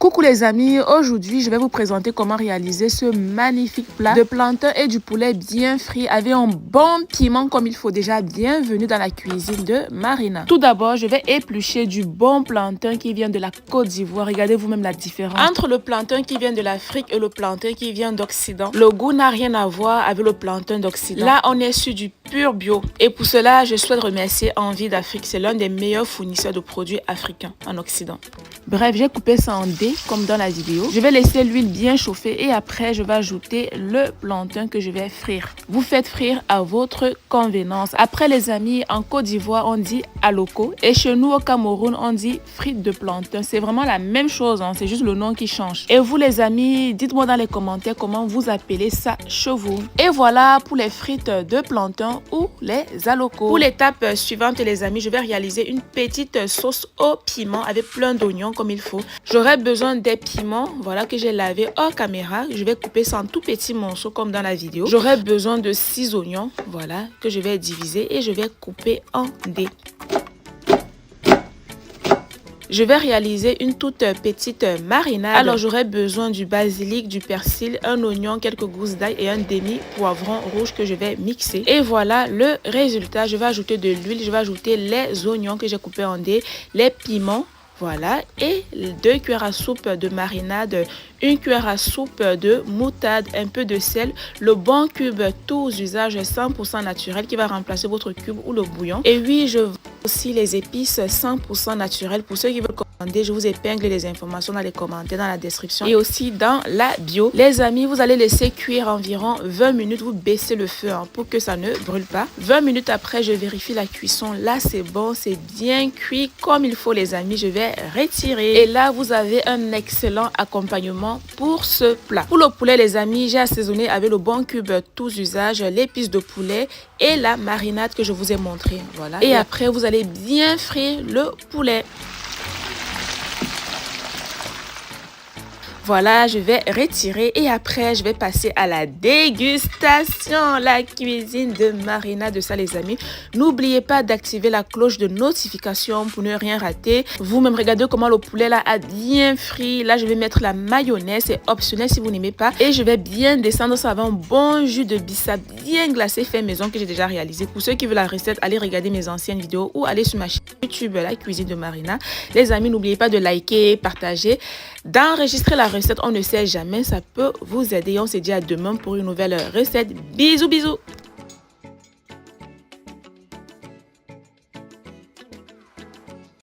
Coucou les amis, aujourd'hui je vais vous présenter comment réaliser ce magnifique plat de plantain et du poulet bien frit avec un bon piment comme il faut. Déjà, bienvenue dans la cuisine de Marina. Tout d'abord, je vais éplucher du bon plantain qui vient de la Côte d'Ivoire. Regardez vous-même la différence entre le plantain qui vient de l'Afrique et le plantain qui vient d'Occident. Le goût n'a rien à voir avec le plantain d'Occident. Là, on est sur du pur bio. Et pour cela, je souhaite remercier Envie d'Afrique. C'est l'un des meilleurs fournisseurs de produits africains en Occident. Bref, j'ai coupé ça en dés comme dans la vidéo. Je vais laisser l'huile bien chauffer et après je vais ajouter le plantain que je vais frire. Vous faites frire à votre convenance. Après les amis, en Côte d'Ivoire on dit aloko et chez nous au Cameroun on dit frites de plantain. C'est vraiment la même chose, hein, c'est juste le nom qui change. Et vous les amis, dites-moi dans les commentaires comment vous appelez ça chez vous. Et voilà pour les frites de plantain ou les aloko. Pour l'étape suivante les amis, je vais réaliser une petite sauce au piment avec plein d'oignons comme il faut. J'aurai besoin des piments, voilà, que j'ai lavé hors caméra. Je vais couper ça en tout petits morceaux comme dans la vidéo. J'aurai besoin de 6 oignons, voilà, que je vais diviser et je vais couper en dés. Je vais réaliser une toute petite marinade. Alors j'aurai besoin du basilic, du persil, un oignon, quelques gousses d'ail et un demi-poivron rouge que je vais mixer. Et voilà le résultat. Je vais ajouter de l'huile, je vais ajouter les oignons que j'ai coupés en dés, les piments. Voilà, et 2 cuillères à soupe de marinade, 1 cuillère à soupe de moutarde, un peu de sel, le bon cube tous usages 100% naturel qui va remplacer votre cube ou le bouillon. Et oui, je vends aussi les épices 100% naturelles. Pour ceux qui veulent commander, je vous épingle les informations dans les commentaires, dans la description et aussi dans la bio. Les amis, vous allez laisser cuire environ 20 minutes, vous baissez le feu hein, pour que ça ne brûle pas. 20 minutes après, je vérifie la cuisson. Là, c'est bon, c'est bien cuit comme il faut les amis. Je vais retirer et là vous avez un excellent accompagnement pour ce plat. Pour le poulet les amis, j'ai assaisonné avec le bon cube tous usages, l'épice de poulet et la marinade que je vous ai montré. Voilà. Et après vous allez bien frire le poulet. Voilà, je vais retirer et après, je vais passer à la dégustation, la cuisine de Marina de ça, les amis. N'oubliez pas d'activer la cloche de notification pour ne rien rater. Vous-même, regardez comment le poulet là a bien frit. Là, je vais mettre la mayonnaise, c'est optionnel si vous n'aimez pas. Et je vais bien descendre ça avec un bon jus de bissap bien glacé fait maison que j'ai déjà réalisé. Pour ceux qui veulent la recette, allez regarder mes anciennes vidéos ou allez sur ma chaîne YouTube, la cuisine de Marina. Les amis, n'oubliez pas de liker, partager, d'enregistrer la recette, on ne sait jamais, ça peut vous aider. On se dit à demain pour une nouvelle recette. Bisous, bisous.